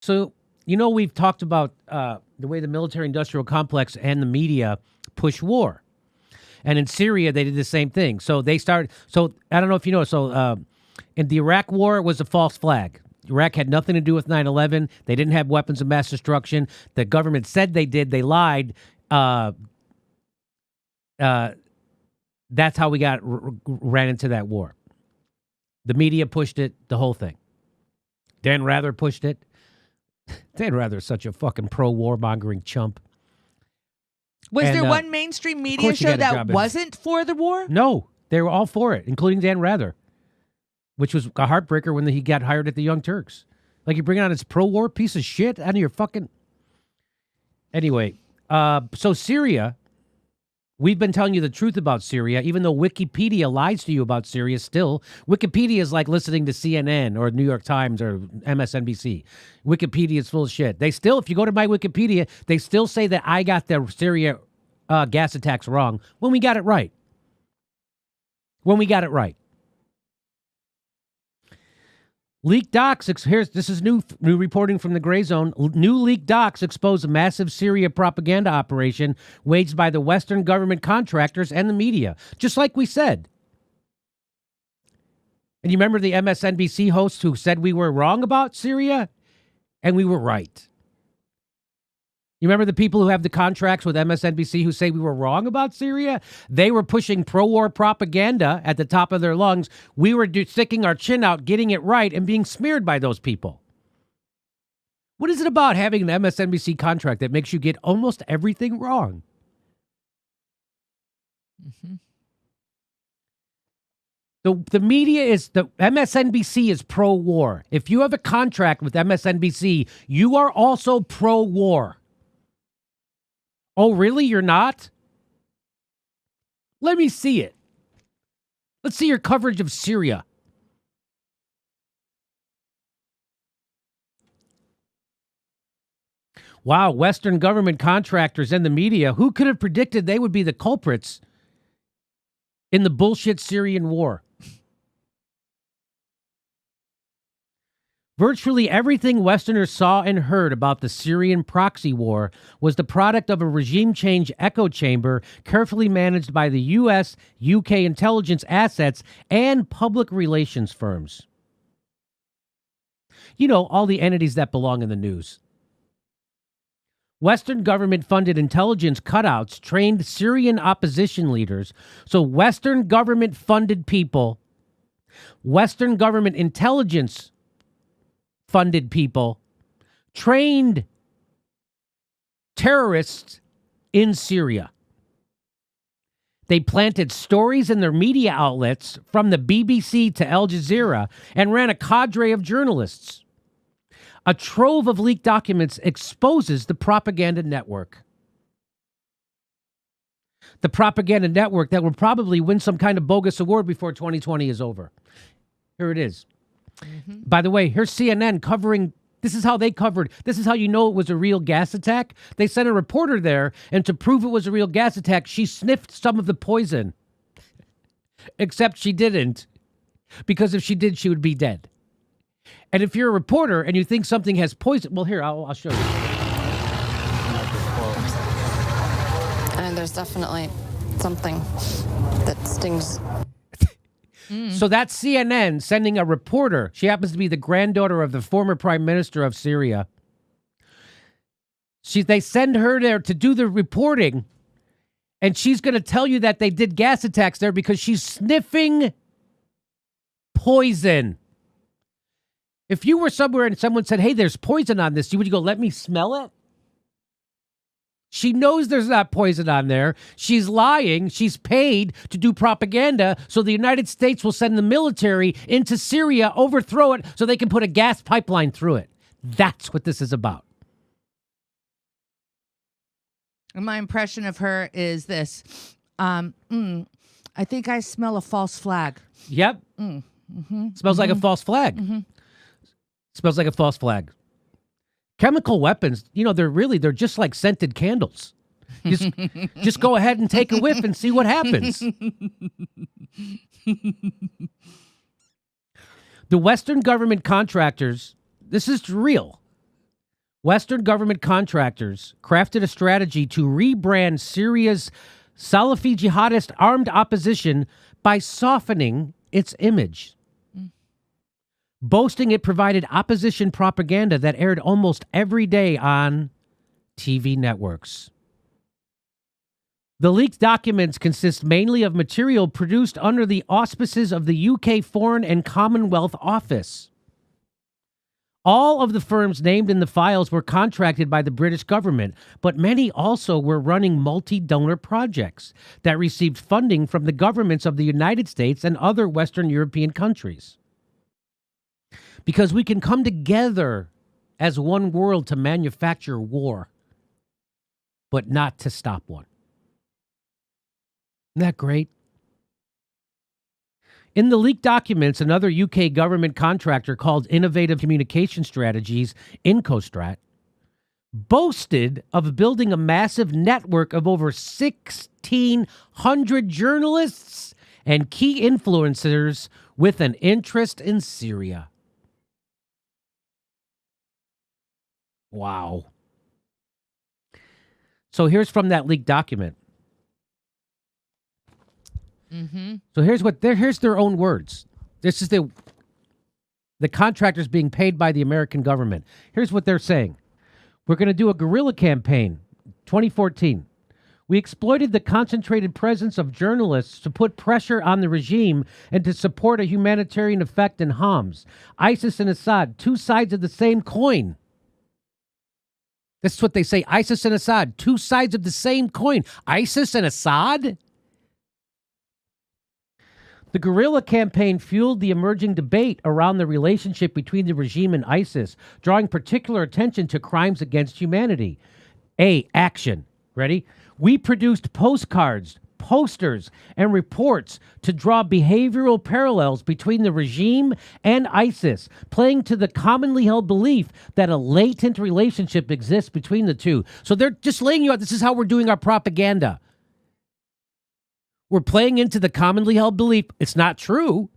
So, we've talked about the way the military-industrial complex and the media push war. And in Syria, they did the same thing. So they started. So I don't know if you know. So in the Iraq War, it was a false flag. Iraq had nothing to do with 9/11. They didn't have weapons of mass destruction. The government said they did. They lied. That's how we ran into that war. The media pushed it. The whole thing. Dan Rather pushed it. Dan Rather is such a fucking pro-warmongering chump. Was there one mainstream media show that wasn't for the war? No, they were all for it, including Dan Rather, which was a heartbreaker when he got hired at the Young Turks. Like, you bring on this pro-war piece of shit out of your fucking... Anyway, so Syria, we've been telling you the truth about Syria, even though Wikipedia lies to you about Syria still. Wikipedia is like listening to CNN or New York Times or MSNBC. Wikipedia is full of shit. They still, if you go to my Wikipedia, they still say that I got the Syria gas attacks wrong when we got it right. Leaked docs, this is new reporting from the Gray Zone. New leaked docs expose a massive Syria propaganda operation waged by the Western government contractors and the media, just like we said. And you remember the MSNBC host who said we were wrong about Syria? And we were right. You remember the people who have the contracts with MSNBC who say we were wrong about Syria? They were pushing pro-war propaganda at the top of their lungs. We were sticking our chin out, getting it right, and being smeared by those people. What is it about having an MSNBC contract that makes you get almost everything wrong? Mm-hmm. The media the MSNBC is pro-war. If you have a contract with MSNBC, you are also pro-war. Oh, really? You're not? Let me see it. Let's see your coverage of Syria. Wow, Western government contractors and the media, who could have predicted they would be the culprits in the bullshit Syrian war? Virtually everything Westerners saw and heard about the Syrian Proxy War was the product of a regime change echo chamber carefully managed by the U.S., UK intelligence assets, and public relations firms. You know, all the entities that belong in the news. Western government-funded intelligence cutouts trained Syrian opposition leaders, so Western government-funded people, Western government intelligence funded people trained terrorists in Syria. They planted stories in their media outlets from the BBC to Al Jazeera and ran a cadre of journalists. A trove of leaked documents exposes the propaganda network. The propaganda network that will probably win some kind of bogus award before 2020 is over. Here it is. Mm-hmm. By the way, here's CNN covering. This is how they covered. This is how you know it was a real gas attack. They sent a reporter there, and to prove it was a real gas attack, she sniffed some of the poison. Except she didn't, because if she did, she would be dead. And if you're a reporter and you think something has poison, well, here, I'll show you. And there's definitely something that stings. So that's CNN sending a reporter. She happens to be the granddaughter of the former prime minister of Syria. They send her there to do the reporting, and she's going to tell you that they did gas attacks there because she's sniffing poison. If you were somewhere and someone said, hey, there's poison on this, you would go, let me smell it? She knows there's not poison on there. She's lying. She's paid to do propaganda so the United States will send the military into Syria, overthrow it, so they can put a gas pipeline through it. That's what this is about. And my impression of her is this. I think I smell a false flag. Yep. Smells like a false flag. Smells like a false flag. Chemical weapons, they're just like scented candles. Just go ahead and take a whiff and see what happens. The Western government contractors, this is real. Western government contractors crafted a strategy to rebrand Syria's Salafi jihadist armed opposition by softening its image, boasting it provided opposition propaganda that aired almost every day on TV networks. The leaked documents consist mainly of material produced under the auspices of the UK Foreign and Commonwealth Office. All of the firms named in the files were contracted by the British government, but many also were running multi-donor projects that received funding from the governments of the United States and other Western European countries. Because we can come together as one world to manufacture war, but not to stop one. Isn't that great? In the leaked documents, another UK government contractor called Innovative Communication Strategies, Incostrat, boasted of building a massive network of over 1,600 journalists and key influencers with an interest in Syria. Wow. So here's from that leaked document. So here's their own words. This is the contractors being paid by the American government. Here's what they're saying. We're going to do a guerrilla campaign, 2014. We exploited the concentrated presence of journalists to put pressure on the regime and to support a humanitarian effect in Homs. ISIS and Assad, two sides of the same coin. This is what they say. ISIS and Assad, two sides of the same coin. ISIS and Assad? The guerrilla campaign fueled the emerging debate around the relationship between the regime and ISIS, drawing particular attention to crimes against humanity. Action. Ready? We produced postcards, posters, and reports to draw behavioral parallels between the regime and ISIS, playing to the commonly held belief that a latent relationship exists between the two. So they're just laying you out. This is how we're doing our propaganda. We're playing into the commonly held belief. It's not true.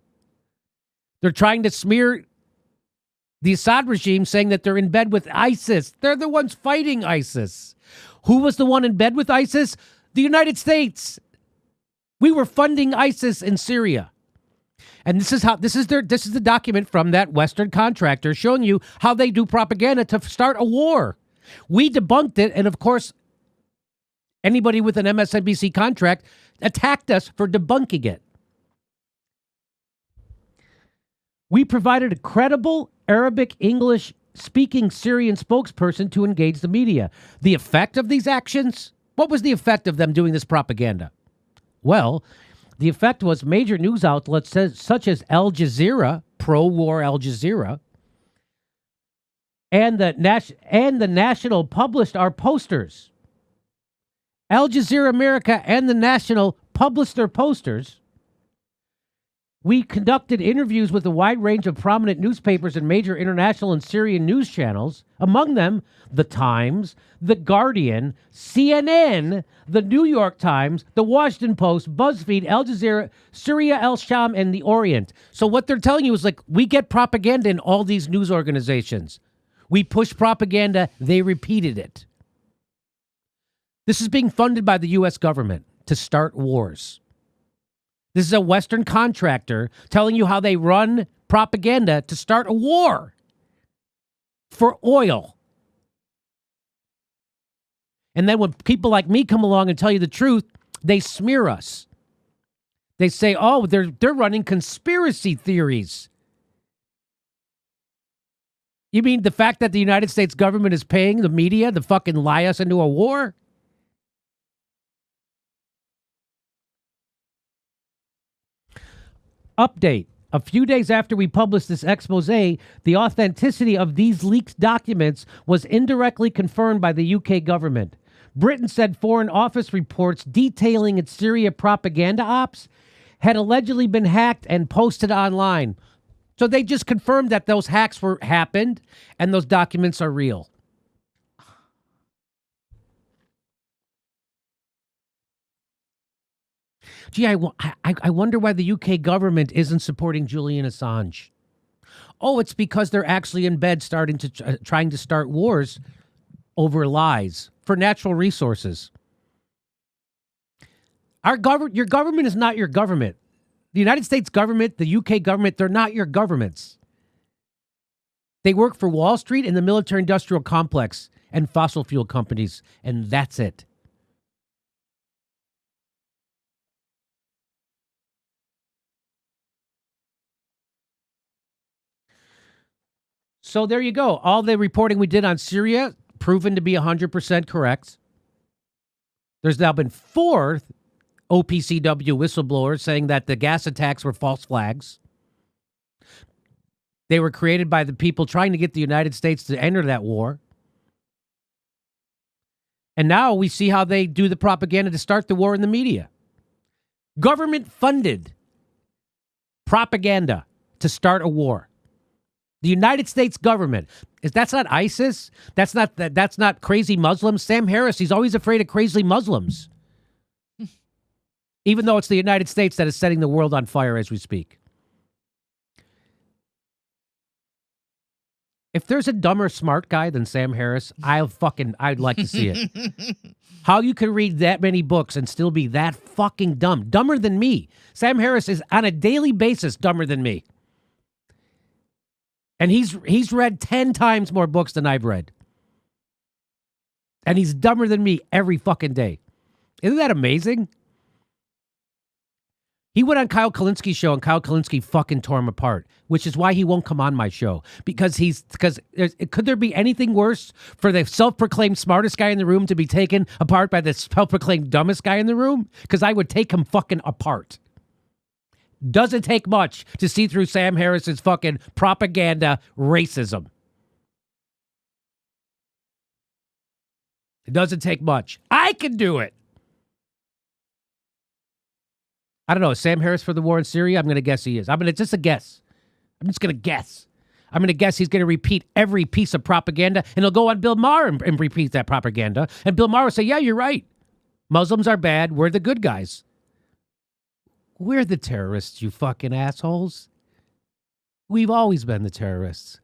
They're trying to smear the Assad regime, saying that they're in bed with ISIS. They're the ones fighting ISIS. Who was the one in bed with ISIS? The United States. We were funding ISIS in Syria. And this is the document from that Western contractor showing you how they do propaganda to start a war. We debunked it, and of course, anybody with an MSNBC contract attacked us for debunking it. We provided a credible Arabic English speaking Syrian spokesperson to engage the media. The effect of these actions? What was the effect of them doing this propaganda? Well, the effect was major news outlets such as Al Jazeera, pro-war Al Jazeera, and the National published our posters. Al Jazeera America and the National published their posters. We conducted interviews with a wide range of prominent newspapers and major international and Syrian news channels, among them The Times, The Guardian, CNN, The New York Times, The Washington Post, BuzzFeed, Al Jazeera, Syria, El Sham, and The Orient. So what they're telling you is, like, we get propaganda in all these news organizations. We push propaganda, they repeated it. This is being funded by the U.S. government to start wars. This is a Western contractor telling you how they run propaganda to start a war for oil. And then when people like me come along and tell you the truth, they smear us. They say, oh, they're running conspiracy theories. You mean the fact that the United States government is paying the media to fucking lie us into a war? Update. A few days after we published this expose, the authenticity of these leaked documents was indirectly confirmed by the UK government. Britain said Foreign Office reports detailing its Syria propaganda ops had allegedly been hacked and posted online. So they just confirmed that those hacks happened and those documents are real. Gee, I wonder why the UK government isn't supporting Julian Assange. Oh, it's because they're actually in bed trying to start wars over lies for natural resources. Your government is not your government. The United States government, the UK government, they're not your governments. They work for Wall Street and the military-industrial complex and fossil fuel companies, and that's it. So there you go. All the reporting we did on Syria, proven to be 100% correct. There's now been 4 OPCW whistleblowers saying that the gas attacks were false flags. They were created by the people trying to get the United States to enter that war. And now we see how they do the propaganda to start the war in the media. Government-funded propaganda to start a war. The United States government. That's not ISIS. That's not crazy Muslims. Sam Harris, he's always afraid of crazy Muslims. Even though it's the United States that is setting the world on fire as we speak. If there's a dumber smart guy than Sam Harris, I'd like to see it. How you can read that many books and still be that fucking dumb. Dumber than me. Sam Harris is on a daily basis dumber than me. And he's read 10 times more books than I've read. And he's dumber than me every fucking day. Isn't that amazing? He went on Kyle Kalinski's show, and Kyle Kalinski fucking tore him apart, which is why he won't come on my show. Because could there be anything worse for the self-proclaimed smartest guy in the room to be taken apart by the self-proclaimed dumbest guy in the room? Because I would take him fucking apart. Doesn't take much to see through Sam Harris's fucking propaganda racism. It doesn't take much. I can do it. I don't know. Is Sam Harris for the war in Syria? I'm going to guess he is. It's just a guess. I'm just going to guess. I'm going to guess he's going to repeat every piece of propaganda, and he'll go on Bill Maher and repeat that propaganda. And Bill Maher will say, yeah, you're right. Muslims are bad. We're the good guys. We're the terrorists, you fucking assholes. We've always been the terrorists.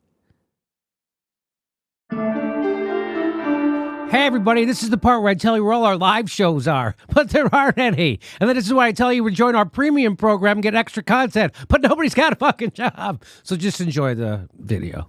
Hey, everybody, this is the part where I tell you where all our live shows are, but there aren't any. And then this is why I tell you to join our premium program and get extra content, but nobody's got a fucking job. So just enjoy the video.